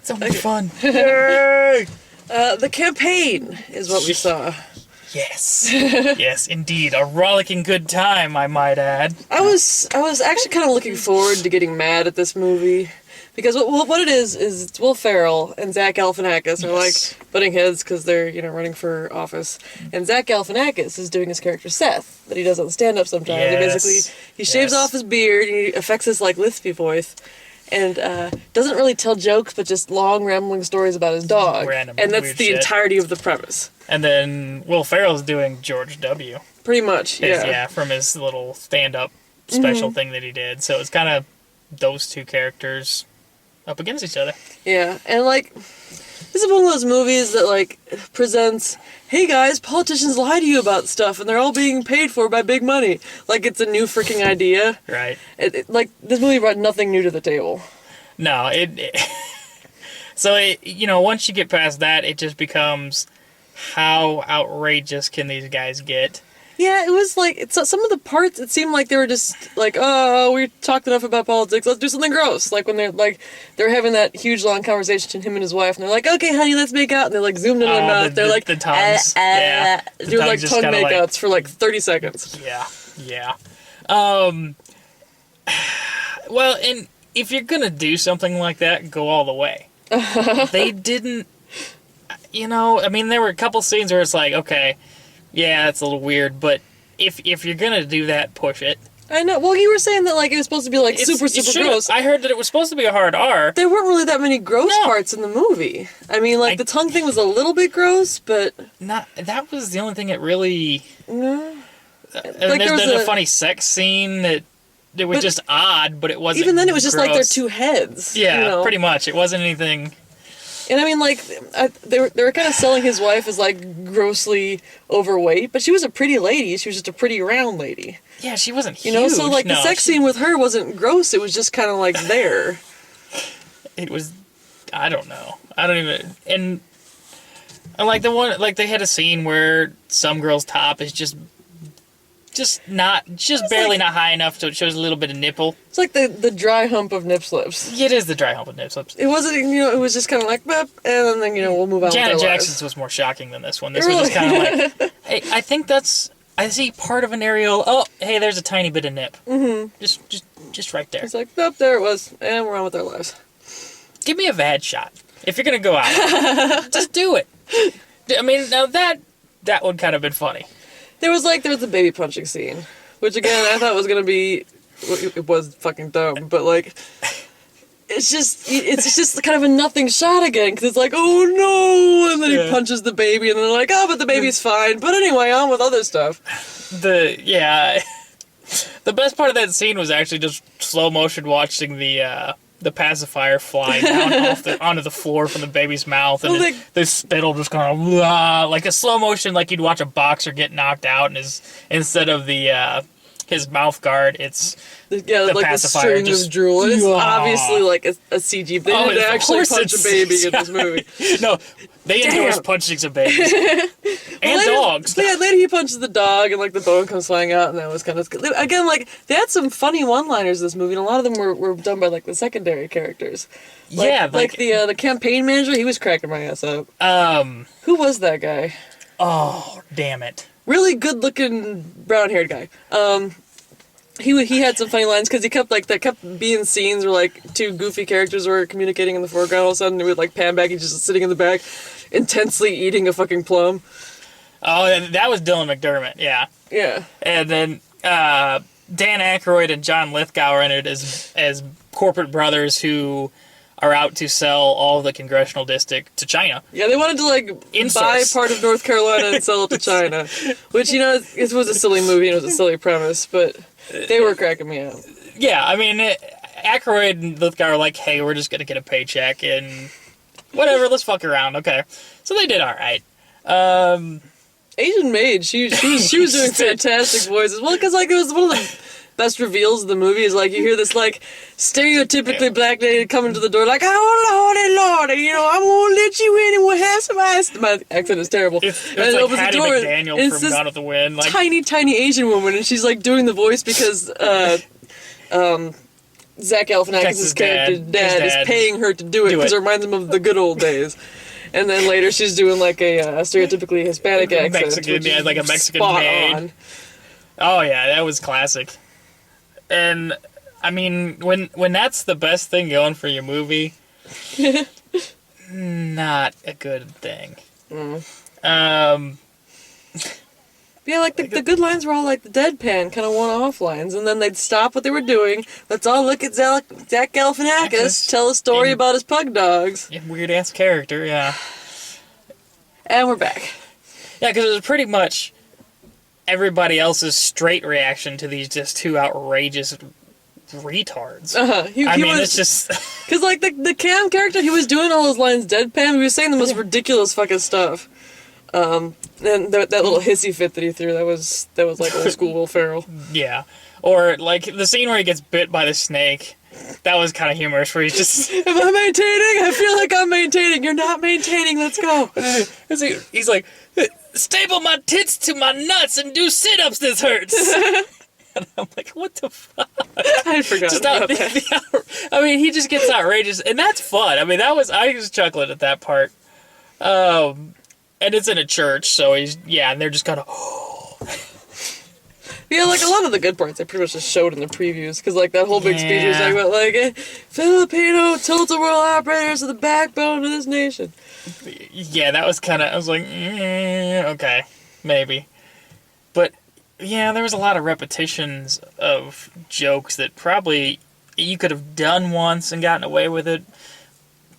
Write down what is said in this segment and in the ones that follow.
It's gonna be fun. Yay! The campaign is what we saw. Yes. Yes, indeed. A rollicking good time, I might add. I was actually kind of looking forward to getting mad at this movie. Because what it is it's Will Ferrell and Zach Galifianakis are like butting heads because they're running for office, and Zach Galifianakis is doing his character Seth that he does on stand-up sometimes. Yes. And basically, he shaves off his beard and he affects his like lispy voice, and doesn't really tell jokes but just long rambling stories about his dog. Random and that's weird the shit. entirety of the premise. And then Will Ferrell's doing George W. Pretty much, From his little stand-up special thing that he did. So it's kind of those two characters up against each other. Yeah, and like, this is one of those movies that like presents, hey guys, politicians lie to you about stuff and they're all being paid for by big money. Like it's a new freaking idea. Right. Like, this movie brought nothing new to the table. No, once you get past that, it just becomes, how outrageous can these guys get? Yeah, it was like, some of the parts, it seemed like they were just like, oh, we talked enough about politics, let's do something gross. Like when they're having that huge long conversation, him and his wife, and they're like, okay, honey, let's make out, and they're like zoomed in on their mouth, they're like, the tongues. Yeah. doing like tongue makeouts for like 30 seconds. Yeah. Well, and if you're gonna do something like that, go all the way. They didn't, there were a couple scenes where it's like, okay, yeah, it's a little weird, but if you're gonna do that, push it. I know. Well, you were saying that like it was supposed to be like super gross. I heard that it was supposed to be a hard R. There weren't really that many gross parts in the movie. I mean, like the tongue thing was a little bit gross, but that was the only thing that really. No. And there's a funny sex scene that it was just odd, but it wasn't. Even then, it was just gross. like their two heads. Yeah, pretty much. It wasn't anything. And I mean, like, they were kind of selling his wife as, like, grossly overweight, but she was a pretty lady. She was just a pretty round lady. Yeah, she wasn't huge. So, like, the sex scene with her wasn't gross. It was just kind of, like, there. It was... I don't know. I don't even... And like, the one... Like, they had a scene where some girl's top is just barely not high enough so it shows a little bit of nipple. It's like the dry hump of nip slips. It is the dry hump of nip slips. It wasn't, it was just kind of like, and then, we'll move on Janet with our Jackson's lives. was more shocking than this one. This was just kind of like, hey, I think that's... I see part of an areola. Oh, hey, there's a tiny bit of nip. Mm-hmm. Just right there. It's like, nope, there it was. And we're on with our lives. Give me a VAD shot. If you're going to go out, just do it. I mean, now that would kind of been funny. There was a baby punching scene, which again I thought was gonna be, it was fucking dumb, but like, it's just kind of a nothing shot again because it's like, oh no, and then he punches the baby, and then they're like, oh, but the baby's fine. But anyway, on with other stuff. The best part of that scene was actually just slow motion watching the pacifier fly down onto the floor from the baby's mouth, and the spittle just kind of like a slow motion, like you'd watch a boxer get knocked out, and instead of his mouth guard, it's the pacifier. The string of drool. It's obviously like a CG. They didn't actually punch a baby in this movie. No, they endorse punching some babies and dogs. Yeah, later he punches the dog, and like the bone comes flying out, and that was kind of again like they had some funny one-liners in this movie, and a lot of them were done by like the secondary characters. Like the campaign manager, he was cracking my ass up. Who was that guy? Oh, damn it. Really good-looking brown-haired guy. He had some funny lines because he kept being scenes where like two goofy characters were communicating in the foreground. All of a sudden, it would like pan back. He's just sitting in the back, intensely eating a fucking plum. Oh, that was Dylan McDermott. Yeah. Yeah. And then Dan Aykroyd and John Lithgow are in it as corporate brothers who are out to sell all of the congressional district to China. Yeah, they wanted to buy part of North Carolina and sell it to China, which it was a silly movie and it was a silly premise, but they were cracking me up. Yeah, I mean, Aykroyd and Lithgow are like, hey, we're just gonna get a paycheck and whatever, let's fuck around, okay. So they did all right. Asian Maid, she was doing fantastic voices. Well, because like it was one of the best reveals of the movie is like you hear this like stereotypically black lady coming to the door like, oh lordy, I'm gonna let you in and we'll have some ice. My accent is terrible. It's like opens Hattie the door, McDaniel from Gone with the Wind. Like, tiny Asian woman, and she's like doing the voice because Zach Galifianakis' character's dad is paying her to do it because it reminds him of the good old days. And then later she's doing like a stereotypically Hispanic accent. Mexican, yeah, like a Mexican maid. On. Oh yeah, that was classic. And I mean, when that's the best thing going for your movie, not a good thing. Yeah, like the good lines were all like the deadpan kind of one-off lines, and then they'd stop what they were doing. Let's all look at Zach Galifianakis tell a story about his pug dogs. Weird ass character, yeah. And we're back. Yeah, because it was pretty much everybody else's straight reaction to these just two outrageous retards. It's just because like the Cam character, he was doing all his lines deadpan. He was saying the most ridiculous fucking stuff. And that little hissy fit that he threw, that was like old school Will Ferrell. Yeah. Or like the scene where he gets bit by the snake. That was kind of humorous, where he's just... Am I maintaining? I feel like I'm maintaining. You're not maintaining. Let's go. He's like, staple my tits to my nuts and do sit-ups. This hurts. And I'm like, what the fuck? I forgot about that. I mean, he just gets outrageous, and that's fun. I mean, I was chuckling at that part. And it's in a church, so and they're just kind of... Yeah, like a lot of the good parts, they pretty much just showed in the previews, because like that whole big speech was like about like Filipino tilt-a-whirl operators are the backbone of this nation. Yeah, that was kind of, I was like, okay, maybe. But yeah, there was a lot of repetitions of jokes that probably you could have done once and gotten away with it.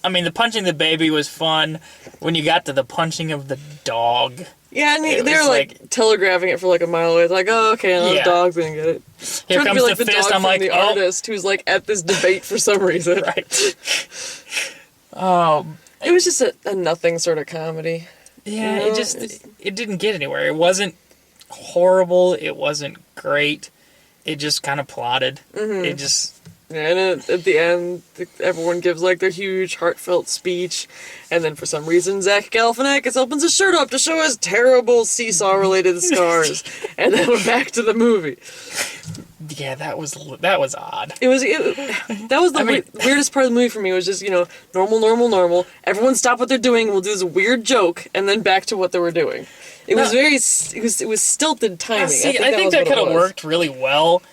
I mean, the punching the baby was fun. When you got to the punching of the dog... Yeah, and they were like telegraphing it for like a mile away. It's like, oh, okay, those dogs didn't get it. Here comes to be like the fist. dog I'm from like, the artist who's like at this debate for some reason. Right. It was just a nothing sort of comedy. Yeah, it didn't get anywhere. It wasn't horrible. It wasn't great. It just kind of plotted. Mm-hmm. It just... Yeah, and at the end, everyone gives like their huge, heartfelt speech, and then for some reason, Zach Galifianakis opens his shirt up to show his terrible seesaw-related scars, and then we're back to the movie. Yeah, that was odd. That was the weirdest part of the movie for me. Was just normal. Everyone stop what they're doing. We'll do this weird joke, and then back to what they were doing. It was stilted timing. I think that could have worked really well.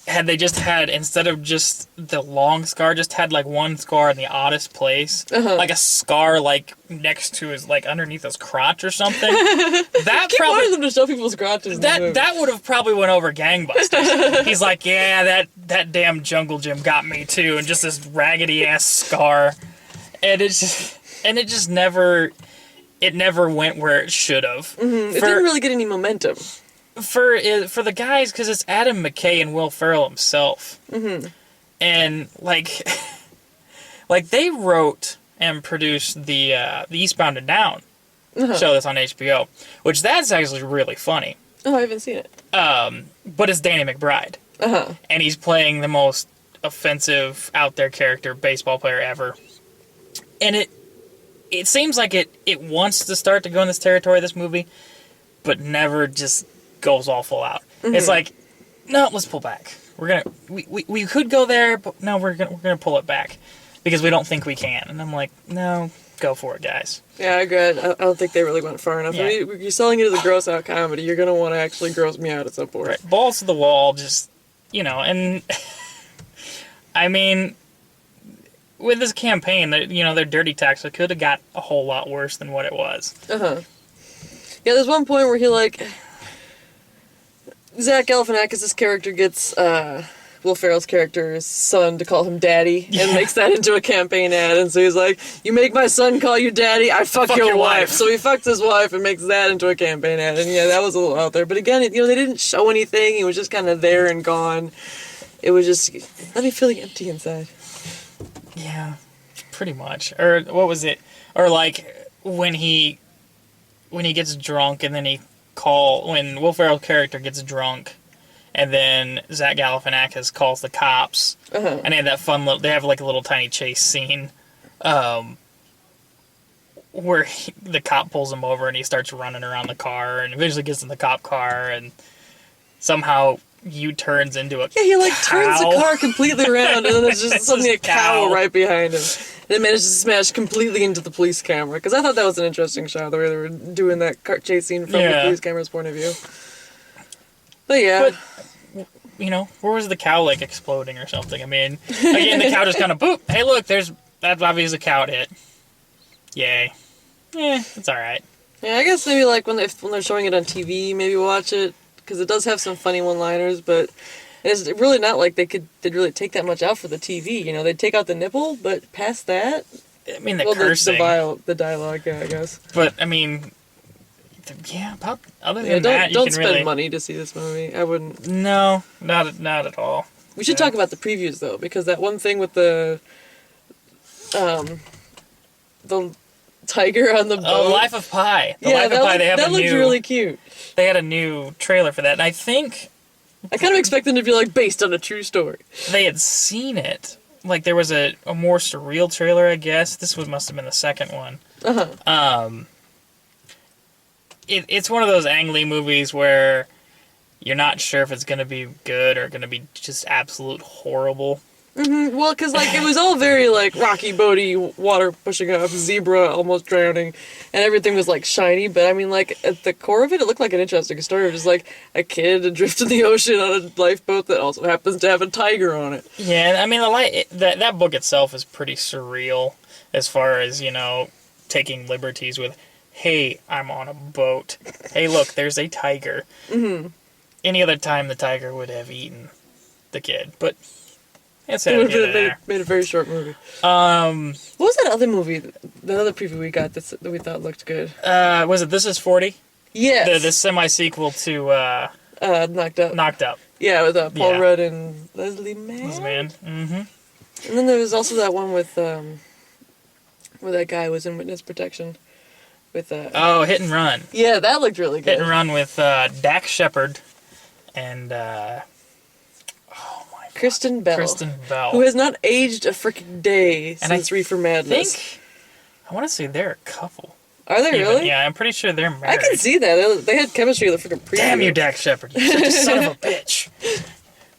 Had they just had, instead of just the long scar, just had like one scar in the oddest place. Like a scar like next to his, like underneath his crotch or something. That keep wanting them to show people's crotches. That would have probably went over gangbusters. He's like, yeah, that damn jungle gym got me too, and just this raggedy ass scar. And it just never went where it should have. It didn't really get any momentum. For the guys, because it's Adam McKay and Will Ferrell himself. Mm-hmm. And, like they wrote and produced the Eastbound and Down show that's on HBO, which that's actually really funny. Oh, I haven't seen it. But it's Danny McBride. And he's playing the most offensive, out there character baseball player ever. And it seems like it wants to start to go in this territory, this movie, but never just... goes all full out. Mm-hmm. It's like, no, let's pull back. We could go there, but no, we're gonna pull it back because we don't think we can. And I'm like, no, go for it, guys. Yeah, I agree. I don't think they really went far enough. Yeah. I mean, you're selling it as a gross out comedy. You're gonna want to actually gross me out at some point. Right. Balls to the wall, just and I mean, with this campaign, their dirty tax, it could have got a whole lot worse than what it was. Yeah, there's one point where he Zach Galifianakis' character gets Will Ferrell's character's son to call him daddy and makes that into a campaign ad. And so he's like, you make my son call you daddy, I fuck your wife. So he fucks his wife and makes that into a campaign ad. And yeah, that was a little out there. But again, they didn't show anything. He was just kind of there and gone. It was just, let me feel the empty inside. Yeah, pretty much. Or what was it? Or like when he gets drunk and then when Will Ferrell's character gets drunk, and then Zach Galifianakis calls the cops, and they have that fun they have like a little tiny chase scene, where the cop pulls him over and he starts running around the car and eventually gets in the cop car and somehow U-turns into a Yeah, he like cow. turns the car completely around, and then there's just It's suddenly a just cow cow. right behind him. And it manages to smash completely into the police camera. Because I thought that was an interesting shot, the way they were doing that car chase scene from the Yeah. police camera's point of view. But yeah. But, you know, where was the cow, like, exploding or something? I mean, again, the cow just kind of, boop, hey, look, that's obviously a cow hit. Yay. It's alright. Yeah, I guess maybe like when they're showing it on TV, maybe watch it. Because it does have some funny one-liners, but it's really not like they'd really take that much out for the TV. You know, they'd take out the nipple, but past that, I mean, the well, cursing. the dialogue, yeah, I guess. But, I mean, yeah, about, other than Yeah, that, don't you can spend really... money to see this movie. I wouldn't. No, not at all. We should Yeah. talk about the previews though, because that one thing with the tiger on the boat. Oh, Life of Pi. Life of Pi, that looked really cute. They had a new trailer for that, and I think I kind of expect them to be like based on a true story. they had seen it. Like, there was a more surreal trailer, I guess. This must have been the second one. It's one of those Ang Lee movies where you're not sure if it's going to be good or going to be just absolute horrible. Well, because like it was all very like rocky, boaty, water pushing up, zebra almost drowning, and everything was like shiny. But I mean, like at the core of it, it looked like an interesting story of just like a kid adrift in the ocean on a lifeboat that also happens to have a tiger on it. Yeah, I mean, that book itself is pretty surreal as far as, you know, taking liberties with, hey, I'm on a boat. Hey, look, there's a tiger. Mm-hmm. Any other time, the tiger would have eaten the kid, but it's It would had have made a very short movie. Um, What was that other movie? The other preview we got that we thought looked good. was it This Is 40? Yes. The semi-sequel to Knocked Up. Knocked Up. Yeah, with Paul Yeah. Rudd and Leslie Mann. This man. Mm-hmm. And then there was also that one with where that guy was in witness protection. With Oh, Hit and Run. yeah, that looked really good. Hit and Run with Dak Shepard and Kristen Bell. Kristen Bell. Who has not aged a freaking day And I since Reefer Madness. I want to say they're a couple. Are they Even. really? Yeah, I'm pretty sure they're I married. can see that. They had chemistry in the freaking preview. Damn you, Dak Shepard. You're such a son of a bitch.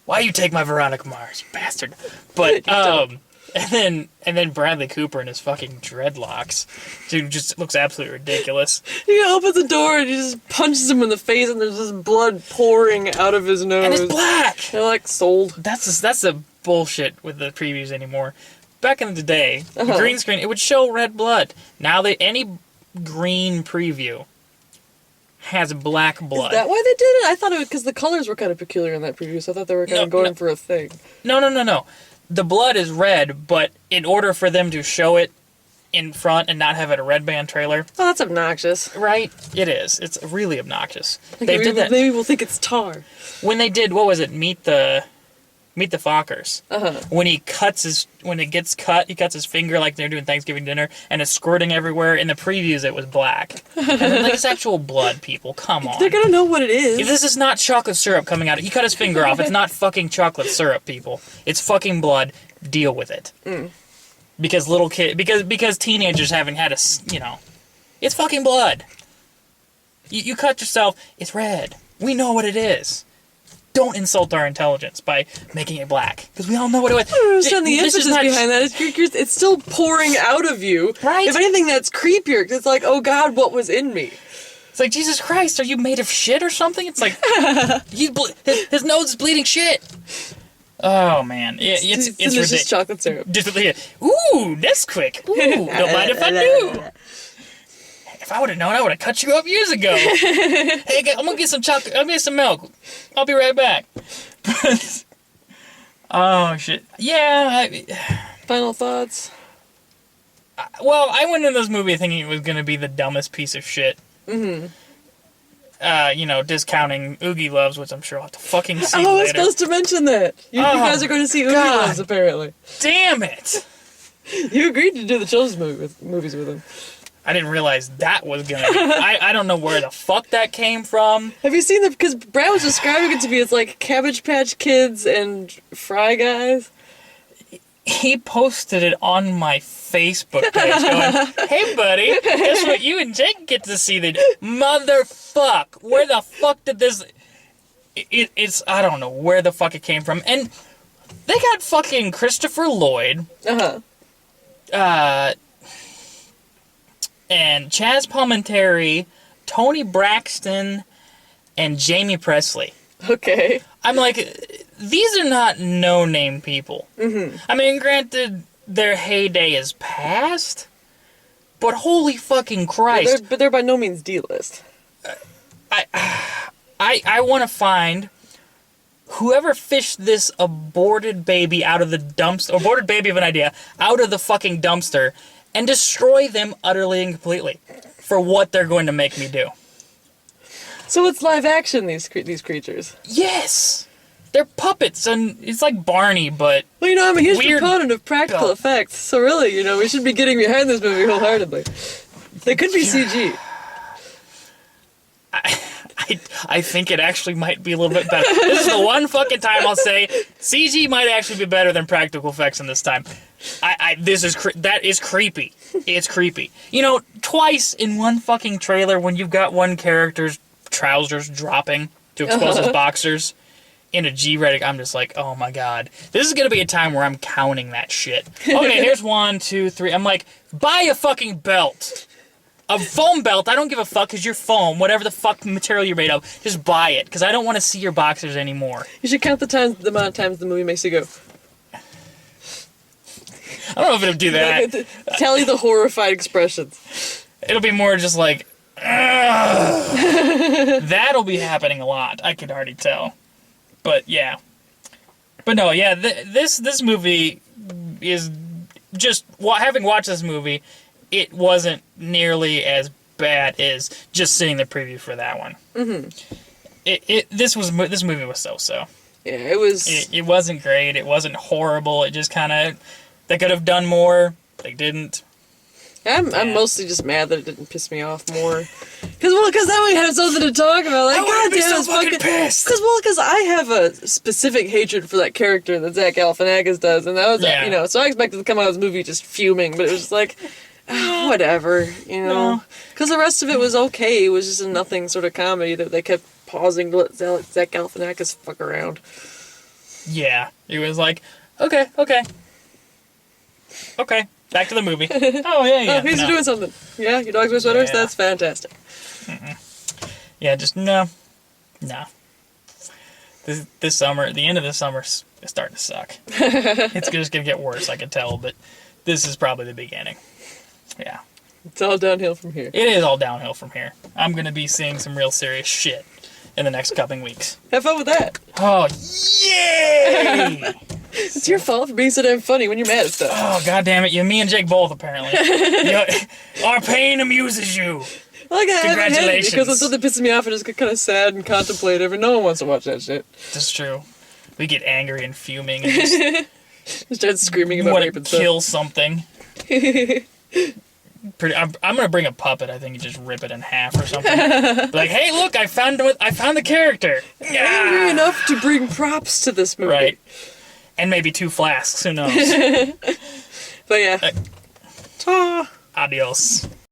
Why you take my Veronica Mars, you bastard? But, and then Bradley Cooper and his fucking dreadlocks. Dude just looks absolutely ridiculous. He opens the door and he just punches him in the face and there's just blood pouring out of his nose. And it's black! They're like, sold. That's the bullshit with the previews anymore. Back in the day, the green screen, it would show red blood. Now any green preview has black blood. Is that why they did it? I thought it was because the colors were kind of peculiar in that preview, so I thought they were kind of going for a thing. No. The blood is red, but in order for them to show it in front and not have it a red band trailer, Oh, that's obnoxious. right? It is. It's really obnoxious. Like, They did that maybe we'll think it's tar. when they did. What was it? Meet the Fockers. When it gets cut, he cuts his finger like they're doing Thanksgiving dinner, and it's squirting everywhere. In the previews, it was black. And then, like, it's actual blood. People, come on. They're gonna know what it is. This is not chocolate syrup coming out. He cut his finger off. It's not fucking chocolate syrup, people. It's fucking blood. Deal with it. Because because teenagers haven't had it's fucking blood. You cut yourself. It's red. We know what it is. Don't insult our intelligence by making it black, because we all know what it was. I don't understand the This is emphasis not- behind that. It's still pouring out of you. Right. If anything, that's creepier. 'Cause it's like, oh God, what was in me? It's like, Jesus Christ, are you made of shit or something? It's like, his nose is bleeding shit. Oh, man. It's delicious ridiculous. chocolate syrup. Ooh, that's quick. Ooh, don't mind if I do. If I would have known, I would have cut you up years ago. Hey, I'm going to get some chocolate. I'll get some milk. I'll be right back. Oh, shit. Yeah. Final thoughts? Well, I went into this movie thinking it was going to be the dumbest piece of shit. Mm-hmm. Discounting Oogie Loves, which I'm sure I'll have to fucking see I was later. supposed to mention that. You guys are going to see Oogie God. Loves, apparently. Damn it! You agreed to do the children's movies with him. I didn't realize that was going to be... I don't know where the fuck that came from. Have you seen because Brad was describing it to me as like Cabbage Patch Kids and Fry Guys. He posted it on my Facebook page going, hey buddy, guess what you and Jake get to see? Motherfuck, where the fuck did this... it's I don't know where the fuck it came from, and they got fucking Christopher Lloyd, and Chaz Palminteri, Tony Braxton, and Jamie Presley. Okay. I'm like, these are not no-name people. Mm-hmm. I mean, granted, their heyday is past, but holy fucking Christ. But they're by no means D-list. I want to find whoever fished this aborted baby out of the dumpster, aborted baby of an idea, out of the fucking dumpster, and destroy them utterly and completely for what they're going to make me do. So it's live action, these creatures? Yes! They're puppets, and it's like Barney, but well, you know, I'm a huge weird proponent of practical effects, so really, you know, we should be getting behind this movie wholeheartedly. They could be CG. I think it actually might be a little bit better. This is the one fucking time I'll say CG might actually be better than practical effects in this time. That is creepy. It's creepy. You know, twice in one fucking trailer when you've got one character's trousers dropping to expose his boxers in a G-rated, I'm just like, oh my god. This is gonna be a time where I'm counting that shit. Okay, here's 1, 2, 3. I'm like, buy a fucking belt. A foam belt, I don't give a fuck because you're foam, whatever the fuck material you're made of. Just buy it, because I don't want to see your boxers anymore. You should count the amount of times the movie makes you go. I don't know if it'll do that. Tally the horrified expressions. It'll be more just like, that'll be happening a lot. I could already tell. But yeah. But no, yeah, this movie is just, having watched this movie, it wasn't nearly as bad as just seeing the preview for that one. Mm-hmm. This movie was so-so. Yeah, it was... It wasn't great. It wasn't horrible. It just kind of... They could have done more. They didn't. I'm mostly just mad that it didn't piss me off more. Because then we have something to talk about. Like, God damn, so fucking pissed. Because I have a specific hatred for that character that Zach Galifianakis does, and that was, you know, so I expected to come out of this movie just fuming, but it was just like... whatever, you know. Because the rest of it was okay. It was just a nothing sort of comedy that they kept pausing to let Zach Galifianakis fuck around. Yeah. It was like, okay. Back to the movie. Oh, yeah. Oh, he's doing something. Yeah, your dogs wear sweaters? Yeah. That's fantastic. Yeah, just, no. This summer, the end of the summer is starting to suck. It's just going to get worse, I can tell, but this is probably the beginning. Yeah. It's all downhill from here. It is all downhill from here. I'm going to be seeing some real serious shit in the next coming weeks. Have fun with that. Oh, yay! It's your fault for being so damn funny when you're mad at stuff. Oh, God damn it. Me and Jake both, apparently. Our pain amuses you. Like, Congratulations. Because when something pisses me off, I just get kind of sad and contemplative, and no one wants to watch that shit. That's true. We get angry and fuming and just start screaming about rape and stuff. Kill something. I'm gonna bring a puppet. I think you just rip it in half or something. Like, hey, look, I found the character. Angry enough to bring props to this movie, right? And maybe 2 flasks. Who knows? But yeah. Adios.